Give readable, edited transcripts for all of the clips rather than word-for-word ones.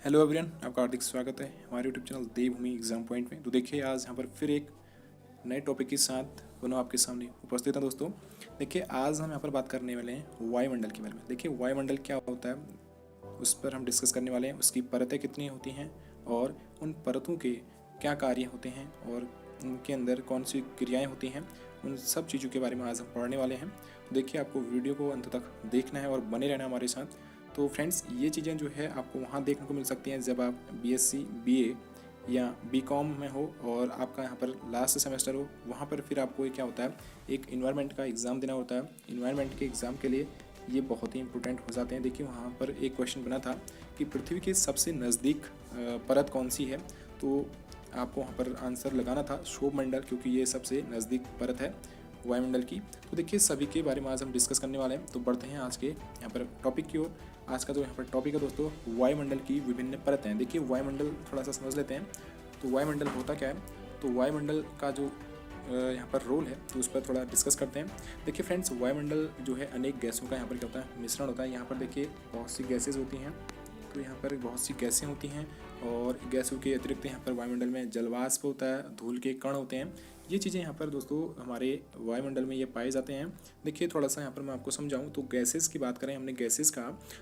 Hello everyone, आपका हार्दिक स्वागत है हमारे यूट्यूब चैनल देवभूमि एग्जाम पॉइंट में। तो देखिए आज यहाँ पर फिर एक नए टॉपिक के साथ पुनः आपके सामने उपस्थित हैं दोस्तों। देखिए आज हम यहाँ पर बात करने वाले हैं वायुमंडल के बारे में। देखिए वायुमंडल क्या होता है उस पर हम डिस्कस करने वाले हैं। उसकी परतें कितनी होती हैं और उन परतों के क्या कार्य होते हैं और उनके अंदर कौन सी क्रियाएँ होती हैं, उन सब चीज़ों के बारे में आज हम पढ़ने वाले हैं। तो देखिए आपको वीडियो को अंत तक देखना है और बने रहना हमारे साथ। तो फ्रेंड्स ये चीज़ें जो है आपको वहाँ देखने को मिल सकती हैं जब आप बीएससी बीए या बीकॉम में हो और आपका यहाँ पर लास्ट सेमेस्टर हो। वहाँ पर फिर आपको क्या होता है, एक इन्वायरमेंट का एग्ज़ाम देना होता है। इन्वायरमेंट के एग्ज़ाम के लिए ये बहुत ही इंपॉर्टेंट हो जाते हैं। देखिए वहाँ पर एक क्वेश्चन बना था कि पृथ्वी के सबसे नज़दीक परत कौन सी है। तो आपको वहाँ पर आंसर लगाना था सौरमंडल, क्योंकि ये सबसे नज़दीक परत है वायुमंडल की। तो देखिए सभी के बारे में आज हम डिस्कस करने वाले हैं। तो बढ़ते हैं आज के यहाँ पर टॉपिक की ओर। आज का जो यहाँ पर टॉपिक है दोस्तों, वायुमंडल की विभिन्न परतें हैं। देखिए वायुमंडल थोड़ा सा समझ लेते हैं। तो वायुमंडल होता क्या है, तो वायुमंडल का जो यहाँ पर रोल है तो उस पर थोड़ा डिस्कस करते हैं। देखिए फ्रेंड्स, वायुमंडल जो है अनेक गैसों का यहाँ पर क्या होता है, मिश्रण होता है। यहाँ पर देखिए बहुत सी गैसेज होती हैं। तो यहाँ पर बहुत सी गैसें होती हैं और गैसों के अतिरिक्त यहाँ पर वायुमंडल में जलवाष्प होता है, धूल के कण होते हैं। ये चीज़ें यहाँ पर दोस्तों हमारे वायुमंडल में ये पाए जाते हैं। देखिए थोड़ा सा यहाँ पर मैं आपको समझाऊँ तो गैसेस की बात करें, हमने गैसेस का,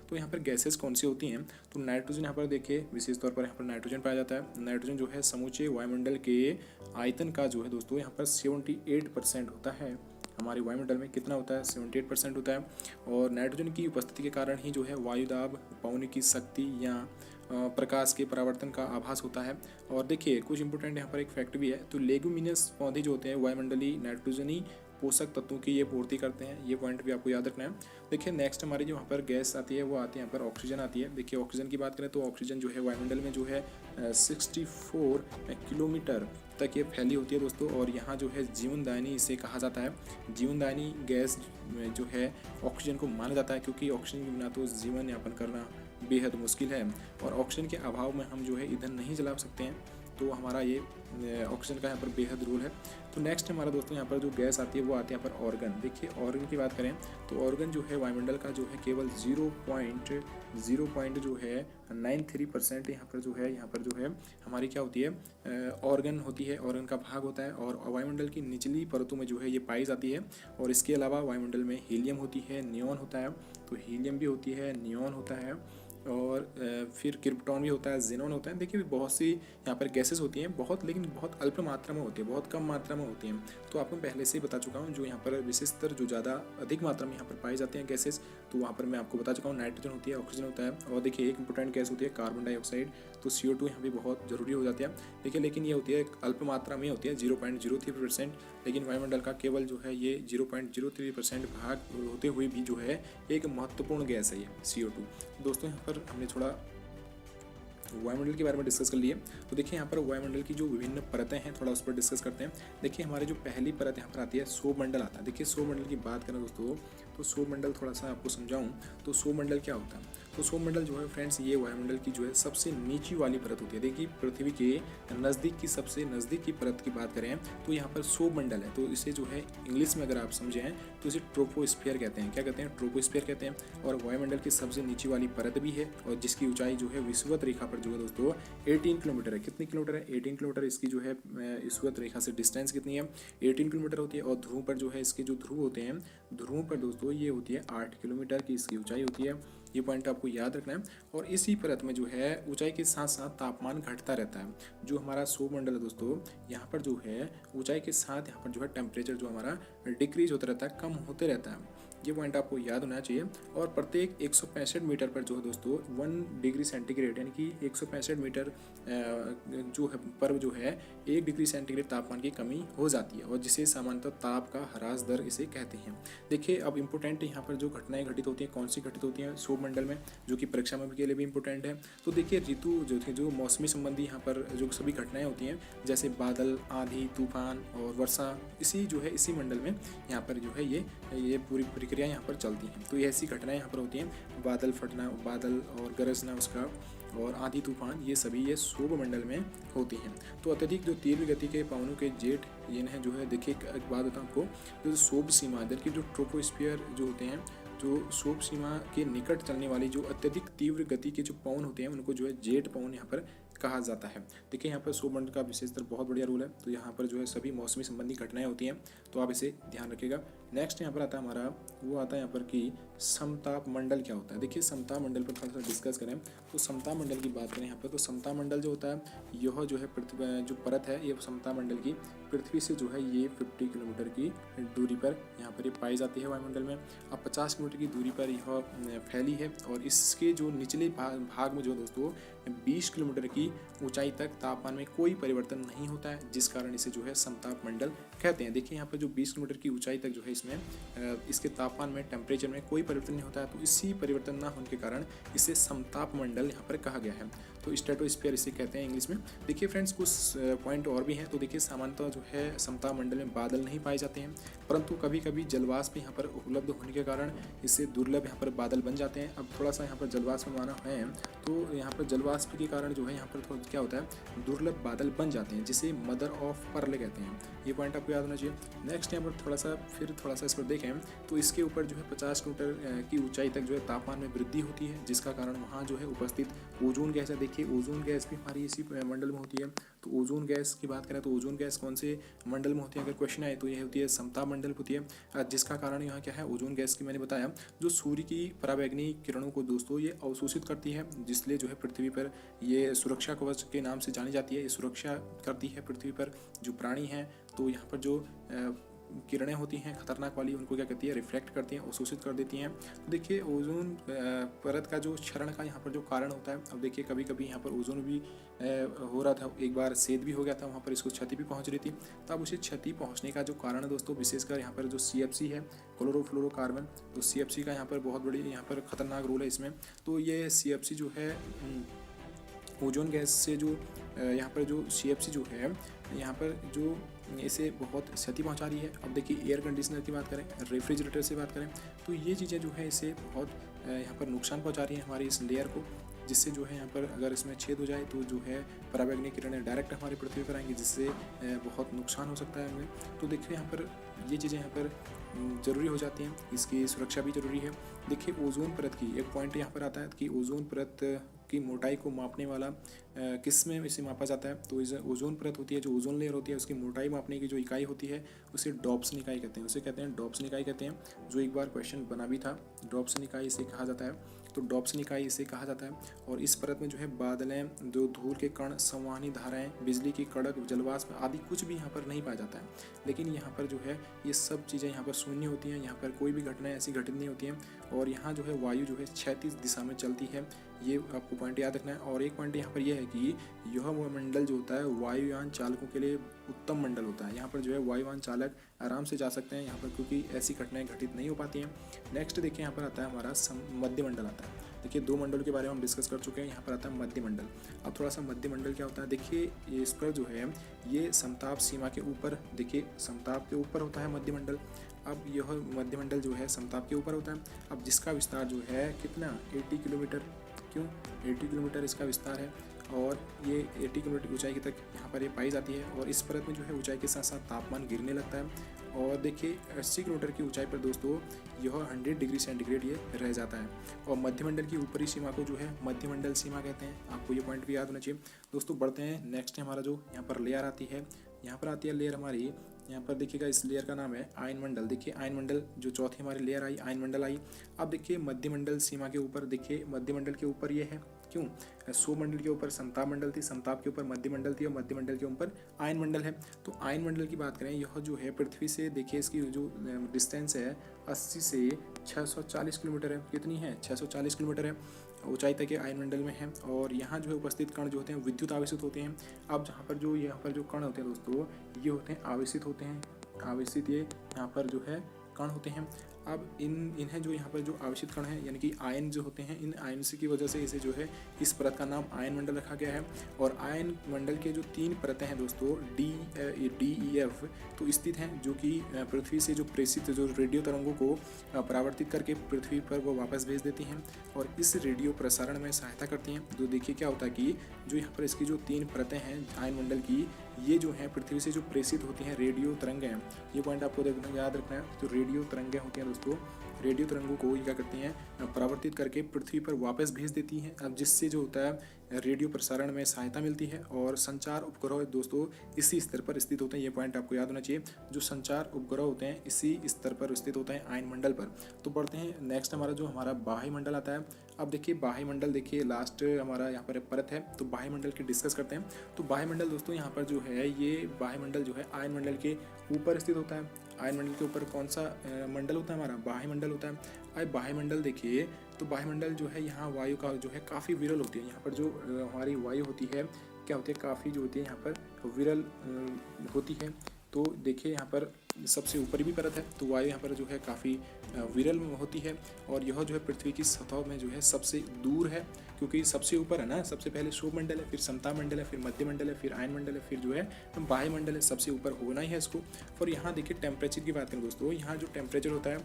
तो यहाँ पर गैसेस कौन सी होती हैं। तो नाइट्रोजन यहाँ पर देखिए विशेष तौर पर यहाँ पर नाइट्रोजन पाया जाता है। नाइट्रोजन जो है समूचे वायुमंडल के आयतन का जो है दोस्तों यहाँ पर 78% होता है। हमारे वायुमंडल में कितना होता है, 78% होता है। और नाइट्रोजन की उपस्थिति के कारण ही जो है वायुदाब, पवन की शक्ति या प्रकाश के परावर्तन का आभास होता है। और देखिए कुछ इंपॉर्टेंट यहाँ पर एक फैक्ट भी है। तो लेगुमिनस पौधे जो होते हैं वायुमंडलीय नाइट्रोजनी पोषक तत्वों की ये पूर्ति करते हैं। ये पॉइंट भी आपको याद रखना है। देखिए नेक्स्ट हमारी जो यहाँ पर गैस आती है वो आती है यहाँ पर ऑक्सीजन आती है। देखिए ऑक्सीजन की बात करें तो ऑक्सीजन जो है वायुमंडल में जो है 64 किलोमीटर तक ये फैली होती है दोस्तों। और यहाँ जो है जीवनदायिनी इसे कहा जाता है। जीवनदायिनी गैस जो है ऑक्सीजन को माना जाता है, क्योंकि ऑक्सीजन के बिना तो जीवन यापन करना बेहद मुश्किल है और ऑक्सीजन के अभाव में हम जो है ईंधन नहीं जला सकते हैं। तो हमारा ये ऑक्सीजन का यहाँ पर बेहद रोल है। तो नेक्स्ट हमारा दोस्तों यहाँ पर जो गैस आती है वो आती है यहाँ पर ऑर्गन। देखिए ऑर्गन की बात करें तो ऑर्गन जो है वायुमंडल का जो है केवल 0.0 जो है 93% यहाँ पर जो है हमारी क्या होती है, ऑर्गन होती है, ऑर्गन का भाग होता है। और वायुमंडल की निचली परतों में जो है ये पाई जाती है। और इसके अलावा वायुमंडल में हीलियम होती है, नियॉन होता है। तो हीलियम भी होती है, नियॉन होता है और फिर क्रिप्टॉन भी होता है, जेनॉन होता है। देखिए बहुत सी यहाँ पर गैसेस होती हैं, बहुत, लेकिन बहुत अल्प मात्रा में होती है, बहुत कम मात्रा में होती हैं। तो आपको पहले से ही बता चुका हूँ जो यहाँ पर विशेषतर जो ज़्यादा अधिक मात्रा में यहाँ पर पाई जाती हैं गैसेस, तो वहाँ पर मैं आपको बता चुका हूँ नाइट्रोजन होती है, ऑक्सीजन होता है। और देखिए एक इंपॉर्टेंट गैस होती है कार्बन डाइऑक्साइड। तो CO2 यहाँ भी बहुत ज़रूरी हो जाती है। देखिए लेकिन ये होती है अल्प मात्रा में होती है 0.03%। लेकिन वायुमंडल का केवल जो है ये 0.03% भाग होते हुए भी जो है एक महत्वपूर्ण गैस है ये CO2। दोस्तों यहाँ पर हमने थोड़ा वायुमंडल के बारे में डिस्कस कर लिए। तो देखिए यहाँ पर वायुमंडल की जो विभिन्न परतें हैं थोड़ा उस पर डिस्कस करते हैं। देखिए हमारी जो पहली परत यहाँ पर आती है सौरमंडल आता है। देखिए सौरमंडल की बात करें दोस्तों तो सौरमंडल थोड़ा सा आपको समझाऊं तो सौरमंडल क्या होता है। तो सौरमंडल जो है फ्रेंड्स ये वायुमंडल की जो है सबसे नीची वाली परत होती है। देखिए पृथ्वी के नज़दीक की सबसे नज़दीक की परत की बात करें तो यहाँ पर सौरमंडल है। तो इसे जो है इंग्लिश में अगर आप समझें तो इसे ट्रोपोस्फीयर कहते हैं। क्या कहते हैं, ट्रोपोस्फीयर कहते हैं। और वायुमंडल की सबसे नीची वाली परत भी है और जिसकी ऊंचाई जो है विषुवत रेखा पर जो है दोस्तों 18 किलोमीटर है। कितनी किलोमीटर है, 18 किलोमीटर। इसकी जो है विषुवत रेखा से डिस्टेंस कितनी है, 18 किलोमीटर होती है। और ध्रुव पर जो है इसके जो ध्रुव होते हैं, ध्रुवों पर दोस्तों ये होती है 8 किलोमीटर की इसकी ऊंचाई होती है। ये पॉइंट आपको याद रखना है। और इसी परत में जो है ऊंचाई के साथ साथ तापमान घटता रहता है। जो हमारा सौरमंडल है दोस्तों, यहाँ पर जो है ऊंचाई के साथ यहाँ पर जो है टेम्परेचर जो हमारा डिक्रीज होता रहता है, कम होते रहता है। ये पॉइंट आपको याद होना चाहिए। और प्रत्येक 165 मीटर पर जो है दोस्तों 1 डिग्री सेंटीग्रेड यानी कि 165 मीटर जो है पर जो है 1 डिग्री सेंटीग्रेड तापमान की कमी हो जाती है और जिसे सामान्यतः ताप का ह्रास दर इसे कहते हैं। देखिए अब इम्पोर्टेंट यहाँ पर जो घटनाएं घटित होती हैं, कौन सी घटित होती हैं सौरमंडल में, जो कि परीक्षा में के लिए भी इम्पोर्टेंट है। तो देखिए ऋतु जो मौसमी संबंधी यहाँ पर जो सभी घटनाएं होती हैं, जैसे बादल, आंधी, तूफान और वर्षा, इसी मंडल में यहाँ पर जो है ये पूरी प्रक्रिया यहाँ पर चलती हैं। तो ये ऐसी घटनाएं यहाँ पर होती हैं, बादल फटना, बादल और गरजना उसका, और आंधी तूफान, ये सभी ये सौरमंडल में होती हैं। तो अत्यधिक जो तीव्र गति के पवनों के जेट ये जो है, देखिए एक बात बताऊँ आपको, जो सौर सीमा इधर की जो ट्रोपोस्फियर जो होते हैं जो क्षोभ सीमा के निकट चलने वाली जो अत्यधिक तीव्र गति के जो पवन होते हैं उनको जो है जेट पवन यहाँ पर कहा जाता है। देखिए यहाँ पर क्षोभमंडल का विशेषतर बहुत बढ़िया रूल है। तो यहाँ पर जो है सभी मौसमी संबंधी घटनाएं होती हैं, तो आप इसे ध्यान रखिएगा। नेक्स्ट यहाँ पर आता है हमारा, वो आता है यहाँ पर कि समताप मंडल क्या होता है। देखिए समताप मंडल पर थोड़ा सा डिस्कस करें तो समताप मंडल की बात करें यहाँ पर, तो समताप मंडल जो होता है यह जो है पृथ्वी जो परत है ये समताप मंडल की पृथ्वी से जो है ये 50 किलोमीटर की दूरी पर यहाँ पर ये पाई जाती है वायुमंडल में। अब 50 किलोमीटर की दूरी पर यह फैली है और इसके जो निचले भाग में जो दोस्तों 20 किलोमीटर की ऊंचाई तक तापमान में कोई परिवर्तन नहीं होता है, जिस कारण इसे जो है समताप मंडल कहते हैं। देखिए यहाँ पर जो 20 किलोमीटर की ऊंचाई तक जो है इसमें इसके तापमान में टेम्परेचर में कोई परिवर्तन नहीं होता है, तो इसी परिवर्तन ना होने के कारण इसे समताप मंडल यहाँ पर कहा गया है। तो स्ट्रेटोस्फीयर इसे कहते हैं इंग्लिश में। देखिए फ्रेंड्स कुछ पॉइंट और भी हैं। तो देखिए सामान्यतः जो है समताप मंडल में बादल नहीं पाए जाते हैं, परंतु कभी कभी जलवाष्प यहाँ पर उपलब्ध होने के कारण इससे दुर्लभ यहाँ पर बादल बन जाते हैं। अब थोड़ा सा यहाँ पर जलवाष्प माना है तो यहाँ पर जलवाष्प के कारण जो है यहाँ पर क्या होता है दुर्लभ बादल बन जाते हैं, जिसे मदर ऑफ पर्ल कहते हैं। ये पॉइंट आपको याद होना चाहिए। नेक्स्ट यहाँ पर थोड़ा सा इस पर देखें तो इसके ऊपर जो है 50 किलोमीटर की ऊंचाई तक जो है तापमान में वृद्धि होती है, जिसका कारण वहाँ जो है उपस्थित ओजोन गैस है। देखिए ओजोन गैस भी हमारी इसी मंडल में होती है। तो ओजोन गैस की बात करें तो ओजोन गैस कौन से मंडल में होती है, अगर क्वेश्चन आए तो यह होती है समताप मंडल होती है, जिसका कारण यहाँ क्या है ओजोन गैस की मैंने बताया जो सूर्य की पराबैंगनी किरणों को दोस्तों ये अवशोषित करती है, जिसलिए जो है पृथ्वी पर ये सुरक्षा कवच के नाम से जानी जाती है। ये सुरक्षा करती है पृथ्वी पर जो प्राणी हैं। तो यहाँ पर जो किरणें होती हैं खतरनाक वाली उनको क्या करती है रिफ्लेक्ट करती हैं, अवशोषित कर देती हैं। तो देखिए ओजोन परत का जो क्षरण का यहाँ पर जो कारण होता है, अब देखिए कभी कभी यहाँ पर ओजोन भी हो रहा था, एक बार छेद भी हो गया था, वहाँ पर इसको क्षति भी पहुँच रही थी। तो अब उसे क्षति पहुँचने का जो कारण है दोस्तों विशेषकर यहाँ पर जो CFC है क्लोरोफ्लोरोकार्बन, तो CFC का यहाँ पर बहुत बड़ी यहाँ पर खतरनाक रोल है इसमें। तो ये CFC जो है ओजोन गैस से जो यहाँ पर जो CFC जो है यहाँ पर जो इसे बहुत क्षति पहुंचा रही है। अब देखिए एयर कंडीशनर की बात करें, रेफ्रिजरेटर से बात करें तो ये चीज़ें जो है इसे बहुत यहाँ पर नुकसान पहुंचा रही है हमारी इस लेयर को, जिससे जो है यहाँ पर अगर इसमें छेद हो जाए तो जो है पराबैंगनी किरणें डायरेक्ट हमारी पृथ्वी पर आएंगी, जिससे बहुत नुकसान हो सकता है हमें। तो देखिए यहाँ पर ये चीज़ें यहाँ पर ज़रूरी हो जाती हैं, इसकी सुरक्षा भी ज़रूरी है। देखिए ओजोन परत की एक पॉइंट यहाँ पर आता है कि ओजोन परत की मोटाई को मापने वाला किस में इसे मापा जाता है। तो ओजोन परत होती है जो ओजोन लेयर होती है उसकी मोटाई मापने की जो इकाई होती है उसे डॉप्सन इकाई कहते हैं, उसे कहते हैं डॉप्सन इकाई कहते हैं, जो एक बार क्वेश्चन बना भी था। डॉप्सन इकाई इसे कहा जाता है, तो डॉप्सन इकाई इसे कहा जाता है। और इस परत में जो है बादलें, जो धूल के कण, संवहनी धाराएं, बिजली की कड़क, जलवाष्प आदि कुछ भी यहाँ पर नहीं पाया जाता है। लेकिन यहाँ पर जो है ये सब चीज़ें यहाँ पर शून्य होती हैं, यहाँ पर कोई भी घटनाएं ऐसी घटित नहीं होती हैं। और यहाँ जो है वायु जो है क्षैतिज दिशा में चलती है, ये आपको पॉइंट याद रखना है। और एक पॉइंट यहाँ पर यह है कि यह वो मंडल जो होता है वायुयान चालकों के लिए उत्तम मंडल होता है। यहाँ पर जो है वायुयान चालक आराम से जा सकते हैं यहाँ पर, क्योंकि ऐसी घटनाएं घटित नहीं हो पाती हैं। नेक्स्ट देखिए यहाँ पर आता है हमारा मध्य मंडल आता है। देखिए दो मंडल के बारे में हम डिस्कस कर चुके हैं, यहाँ पर आता है मध्य मंडल। अब थोड़ा सा मध्य मंडल क्या होता है, देखिए इस पर जो है ये समताप सीमा के ऊपर, देखिए समताप के ऊपर होता है मध्य मंडल। अब यह मध्य मंडल जो है समताप के ऊपर होता है। अब जिसका विस्तार जो है कितना 80 किलोमीटर, क्यों 80 किलोमीटर इसका विस्तार है और ये 80 किलोमीटर ऊंचाई तक यहाँ पर ये पाई जाती है। और इस परत में जो है ऊंचाई के साथ साथ तापमान गिरने लगता है। और देखिए 80 किलोमीटर की ऊंचाई पर दोस्तों यह 100 डिग्री सेंटीग्रेड ये रह जाता है। और मध्यमंडल की ऊपरी सीमा को जो है मध्यमंडल सीमा कहते हैं, आपको ये पॉइंट भी याद होना चाहिए। दोस्तों बढ़ते हैं, नेक्स्ट हमारा जो यहाँ पर लेयर आती है, यहाँ पर आती है लेयर हमारी, यहाँ पर देखिएगा इस लेयर का नाम है आयनमंडल। देखिए आयनमंडल जो चौथी हमारी लेयर आई आयनमंडल आई। अब देखिए मध्यमंडल सीमा के ऊपर, देखिए मध्यमंडल के ऊपर ये है, क्यों सौमंडल के ऊपर समताप मंडल थी, समताप के ऊपर मध्यमंडल थी और मध्यमंडल के ऊपर आयनमंडल है। तो आयनमंडल की बात करें, यह जो है पृथ्वी से देखिए इसकी जो डिस्टेंस है 80 से 640 किलोमीटर है। कितनी है 640 किलोमीटर है ऊंचाई तक ये आयनमंडल में है। और यहाँ जो है उपस्थित कण जो होते हैं विद्युत आवेशित होते हैं। अब यहाँ पर जो कण होते हैं दोस्तों ये होते हैं आवेशित होते हैं, आवेशित ये यहाँ पर जो है कण होते हैं। अब इन्हें जो यहाँ पर जो आवेशित कण हैं यानी कि आयन जो होते हैं, इन आयन की वजह से इसे जो है इस परत का नाम आयन मंडल रखा गया है। और आयन मंडल के जो 3 परतें हैं दोस्तों DEF तो स्थित हैं, जो कि पृथ्वी से जो प्रेषित जो रेडियो तरंगों को परावर्तित करके पृथ्वी पर वो वापस भेज देती हैं और इस रेडियो प्रसारण में सहायता करती हैं। तो देखिए क्या होता है कि जो यहाँ पर इसकी जो 3 परतें हैं आयन मंडल की, ये जो है पृथ्वी से जो प्रेषित होती हैं रेडियो तरंगें, ये पॉइंट आपको याद रखना है। तो रेडियो तरंगें होती हैं दोस्तों, रेडियो तरंगों को ये क्या करती हैं, परावर्तित करके पृथ्वी पर वापस भेज देती हैं। अब जिससे जो होता है रेडियो प्रसारण में सहायता मिलती है। और संचार उपग्रह दोस्तों इसी स्तर पर स्थित होते हैं, ये पॉइंट आपको याद होना चाहिए। जो संचार उपग्रह होते हैं इसी स्तर पर स्थित होते हैं, आयनमंडल पर। तो बढ़ते हैं नेक्स्ट, हमारा बाह्य मंडल आता है। अब देखिए बाह्य मंडल, देखिए लास्ट हमारा यहाँ पर परत है, तो बाह्य मंडल की डिस्कस करते हैं। तो बाह्य मंडल दोस्तों यहाँ पर जो है, ये बाह्य मंडल जो है आयन मंडल के ऊपर स्थित होता है। आयन मंडल के ऊपर कौन सा मंडल होता है, हमारा बाह्य मंडल होता है। अब बाह्य मंडल देखिए, तो बाह्य मंडल जो है यहाँ वायु का जो है काफ़ी विरल होती है। यहाँ पर जो हमारी वायु होती है क्या होती है, काफ़ी जो होती है यहाँ पर विरल होती है। तो देखिए यहाँ पर सबसे ऊपर भी परत है, तो वायु यहाँ पर जो है काफ़ी विरल होती है। और यह जो है पृथ्वी की सतह में जो है सबसे दूर है, क्योंकि सबसे ऊपर है ना, सबसे पहले क्षोभ मंडल है, फिर समता मंडल है, फिर मध्य मंडल है, फिर आयन मंडल है, फिर जो है बाह्य मंडल है। सबसे ऊपर होना ही है इसको। और यहाँ देखिए टेम्परेचर की बात करें दोस्तों, यहाँ जो टेम्परेचर होता है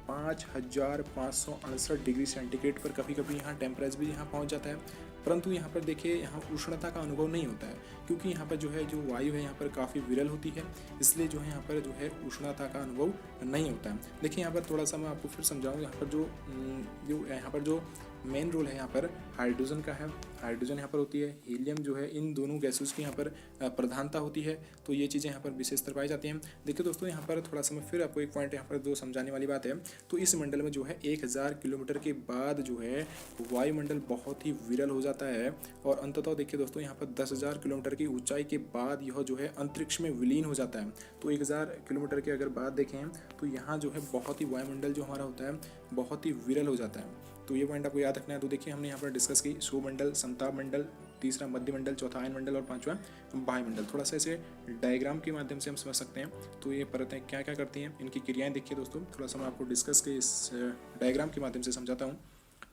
5568 डिग्री सेंटीग्रेड पर कभी कभी यहाँ टेम्परेचर भी यहाँ पहुँच जाता है। परंतु यहाँ पर देखिए यहाँ उष्णता का अनुभव नहीं होता है, क्योंकि यहाँ पर जो है जो वायु है यहाँ पर काफ़ी विरल होती है, इसलिए जो है यहाँ पर जो है उष्णता का अनुभव नहीं होता है। देखिए यहाँ पर थोड़ा सा मैं आपको फिर समझाऊँ। यहाँ पर जो यहाँ पर जो मेन रोल है यहाँ पर हाइड्रोजन का है। हाइड्रोजन यहाँ पर होती है, हीलियम जो है, इन दोनों गैसेस की यहाँ पर प्रधानता होती है। तो ये चीज़ें यहाँ पर विशेषतर पाई जाती हैं। देखिए दोस्तों यहाँ पर थोड़ा सा मैं फिर आपको एक पॉइंट यहाँ पर जो समझाने वाली बात है, तो इस मंडल में जो है 1000 किलोमीटर के बाद जो है वायुमंडल बहुत ही विरल हो जाता है। और अंततः देखिए दोस्तों यहाँ पर 10,000 किलोमीटर की ऊंचाई के बाद यह जो है अंतरिक्ष में विलीन हो जाता है। तो 1000 किलोमीटर के अगर बात देखें तो यहाँ जो है बहुत ही वायुमंडल जो हमारा होता है बहुत ही विरल हो जाता है। तो ये पॉइंट आपको याद रखना है। तो देखिए हमने यहाँ पर डिस्कस की क्षोभ मंडल, समताप मंडल, तीसरा मध्य मंडल, चौथा आयन मंडल और पांचवा बाह्य मंडल। थोड़ा सा इसे डायग्राम के माध्यम से हम समझ सकते हैं। तो ये परतें क्या क्या करती हैं, इनकी क्रियाएं देखिए दोस्तों। थोड़ा सा मैं आपको डिस्कस के इस डायग्राम के माध्यम से समझाता हूँ।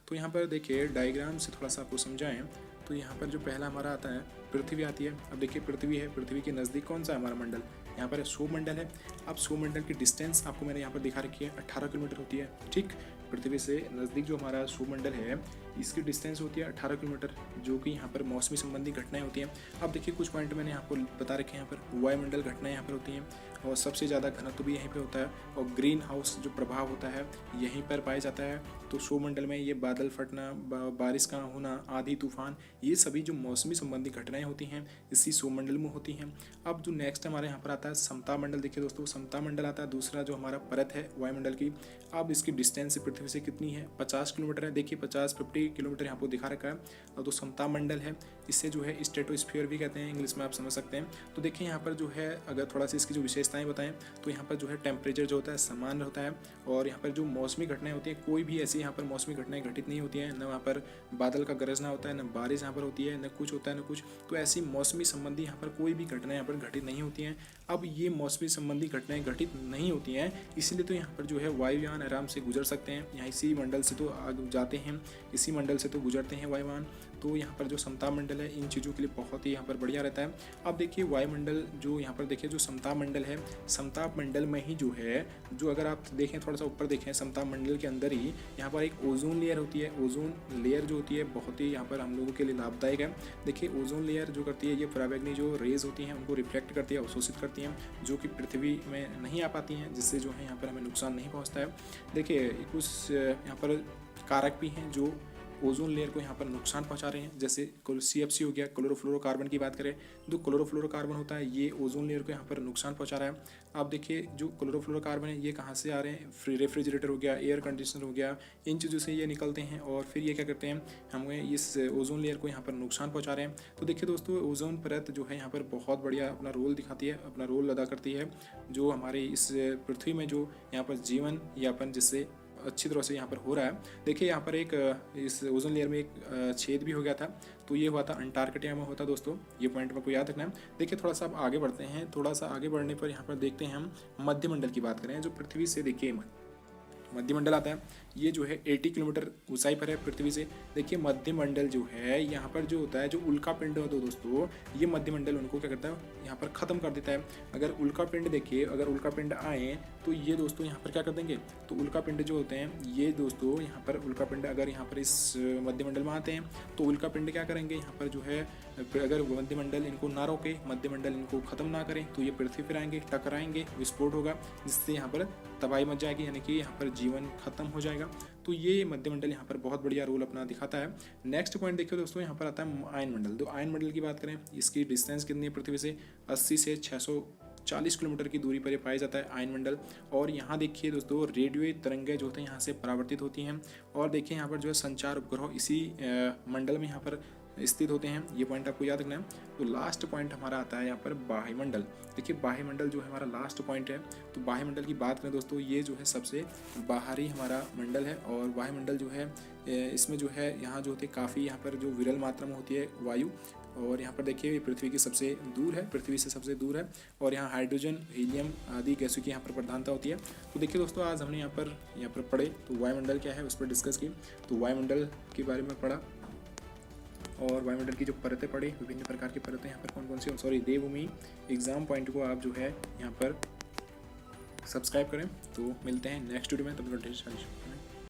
तो यहाँ पर देखिए डायग्राम से थोड़ा सा आपको समझाएं। तो यहाँ पर जो पहला हमारा आता है पृथ्वी आती है। अब देखिए पृथ्वी है, पृथ्वी के नज़दीक कौन सा है हमारा मंडल, यहाँ पर क्षोभ मंडल है। अब क्षोभ मंडल की डिस्टेंस आपको मैंने यहाँ पर दिखा रखी है, 18 किलोमीटर होती है। ठीक, पृथ्वी से नज़दीक जो हमारा क्षोभ मंडल है इसकी डिस्टेंस होती है 18 किलोमीटर, जो कि यहाँ पर मौसमी संबंधी घटनाएं होती हैं। अब देखिए कुछ पॉइंट मैंने आपको बता रखे हैं। यहाँ पर वायुमंडल घटनाएं यहाँ पर होती हैं, और सबसे ज़्यादा घनत्व भी यहीं पे होता है, और ग्रीन हाउस जो प्रभाव होता है यहीं पर पाया जाता है। तो क्षोभ मंडल में ये बादल फटना, बारिश का होना, आंधी तूफान, ये सभी जो मौसमी संबंधी घटनाएं होती हैं इसी क्षोभ मंडल में होती हैं। अब जो नेक्स्ट हमारे यहाँ पर आता है समता मंडल। देखिए दोस्तों समता मंडल आता है, दूसरा जो हमारा परत है वायुमंडल की। अब इसकी डिस्टेंस पृथ्वी से कितनी है, 50 किलोमीटर है। देखिए 50 किलोमीटर यहाँ पर दिखा रखा है। और जो समता मंडल है इससे जो है स्ट्रेटोस्फीयर भी कहते हैं, इंग्लिश में आप समझ सकते हैं। तो देखिए यहाँ पर जो है अगर थोड़ा सा इसकी जो विशेषताएं बताएं तो यहाँ पर जो है टेम्परेचर जो होता है सामान्य होता है। और यहाँ पर जो मौसमी घटनाएं होती हैं, कोई भी ऐसी यहाँ पर मौसमी घटनाएं घटित नहीं होती हैं। न वहाँ पर बादल का गरजना होता है, न बारिश यहाँ पर होती है, न कुछ होता है न कुछ। तो ऐसी मौसमी संबंधी यहाँ पर कोई भी घटनाएं यहाँ पर घटित नहीं होती हैं। अब ये मौसमी संबंधी घटनाएं घटित नहीं होती हैं, इसलिए तो यहाँ पर जो है वायुयान आराम से गुजर सकते हैं। यहाँ इसी मंडल से तो जाते हैं, इसी मंडल से तो गुजरते हैं वायुयान। तो यहाँ पर जो समताप मंडल है इन चीज़ों के लिए बहुत ही यहाँ पर बढ़िया रहता है। अब देखिए वायुमंडल जो यहाँ पर देखिए जो समताप मंडल है, समताप मंडल में ही जो है, जो अगर आप देखें थोड़ा सा ऊपर देखें, समताप मंडल के अंदर ही यहाँ पर एक ओजोन लेयर होती है। ओजोन लेयर जो होती है बहुत ही यहाँ पर हम लोगों के लिए लाभदायक है। देखिए ओजोन लेयर जो करती है, ये पराबैंगनी जो रेज होती हैं उनको रिफ्लेक्ट करती है, अवशोषित करती हैं, जो कि पृथ्वी में नहीं आ पाती हैं, जिससे जो है यहाँ पर हमें नुकसान नहीं पहुँचता है। देखिए कुछ यहाँ पर कारक भी हैं जो ओजोन लेयर को यहाँ पर नुकसान पहुँचा रहे हैं। जैसे CFC हो गया, क्लोरोफ्लोरोकार्बन की बात करें, जो क्लोरोफ्लोरोकार्बन होता है ये ओजोन लेयर को यहाँ पर नुकसान पहुँचा रहा है। आप देखिए जो क्लोरोफ्लोरोकार्बन है ये कहाँ से आ रहे हैं, रेफ्रिजरेटर हो गया, एयर कंडीशनर हो गया, इन चीज़ों से ये निकलते हैं और फिर ये क्या करते हैं, हमें इस ओजोन लेयर को यहाँ पर नुकसान पहुँचा रहे हैं। तो देखिए दोस्तों ओजोन परत जो है यहाँ पर बहुत बढ़िया अपना रोल दिखाती है, अपना रोल अदा करती है, जो हमारे इस पृथ्वी में जो यहाँ पर जीवन यापन जिससे अच्छी तरह से यहाँ पर हो रहा है। देखिए यहाँ पर एक इस ओजोन लेयर में एक छेद भी हो गया था, तो ये हुआ था अंटार्कटिका में होता दोस्तों, ये पॉइंट आपको याद रखना है। देखिए थोड़ा सा अब आगे बढ़ते हैं, थोड़ा सा आगे बढ़ने पर यहाँ पर देखते हैं हम मध्यमंडल की बात करें, जो पृथ्वी से देखिए मध्यमंडल आता है। ये जो है 80 किलोमीटर ऊंचाई पर है पृथ्वी से। देखिए मध्यमंडल जो है यहाँ पर जो होता है, जो उल्का पिंड होता है दोस्तों, ये मध्यमंडल उनको क्या करता है यहाँ पर ख़त्म कर देता है। अगर उल्का पिंड देखिए, अगर उल्का पिंड आए तो ये दोस्तों यहाँ पर क्या कर देंगे, तो उल्का पिंड जो होते हैं ये दोस्तों यहाँ पर उल्का पिंड अगर यहाँ पर इस मध्यमंडल में आते हैं तो उल्का पिंड क्या करेंगे यहाँ पर जो है, अगर मध्यमंडल इनको ना रोके, मध्यमंडल इनको ख़त्म ना करें तो ये पृथ्वी पर आएंगे, टकराएंगे, विस्फोट होगा, जिससे यहाँ पर तबाही मच जाएगी, यानी कि यहाँ पर जीवन खत्म हो जाएगा। तो ये मध्यमंडल यहाँ पर बहुत बढ़िया रोल अपना दिखाता है। नेक्स्ट पॉइंट देखिए दोस्तों, यहाँ पर आता है आयन मंडल। तो आयन मंडल की बात करें, इसकी डिस्टेंस कितनी है पृथ्वी से, 80 से 640 किलोमीटर की दूरी पर ये पाया जाता है आयन मंडल। और यहाँ देखिए दोस्तों रेडियो तरंगें जो होते हैं यहाँ से परावर्तित होती हैं। और देखिए यहाँ पर जो है संचार उपग्रह इसी मंडल में यहाँ पर स्थित होते हैं। ये पॉइंट आपको याद रखना है। तो लास्ट पॉइंट हमारा आता है यहाँ पर वायुमंडल। देखिए वायुमंडल जो है हमारा लास्ट पॉइंट है। तो वायुमंडल की बात करें दोस्तों, ये जो है सबसे बाहरी हमारा मंडल है। और वायुमंडल जो है इसमें जो है यहाँ जो होती है काफ़ी यहाँ पर जो विरल मात्रा में होती है वायु। और यहाँ पर देखिए पृथ्वी की सबसे दूर है, पृथ्वी से सबसे दूर है। और यहाँ हाइड्रोजन, हीलियम आदि गैसों की यहाँ पर प्रधानता होती है। तो देखिए दोस्तों आज हमने यहाँ पर पढ़े तो वायुमंडल क्या है उस पर डिस्कस की। तो वायुमंडल के बारे में पढ़ा और वायुमंडल की जो परतें पढ़ी, विभिन्न प्रकार की परतें यहाँ पर कौन कौन सी, सॉरी देवभूमि एग्जाम पॉइंट को आप जो है यहाँ पर सब्सक्राइब करें। तो मिलते हैं नेक्स्ट वीडियो में, तब तक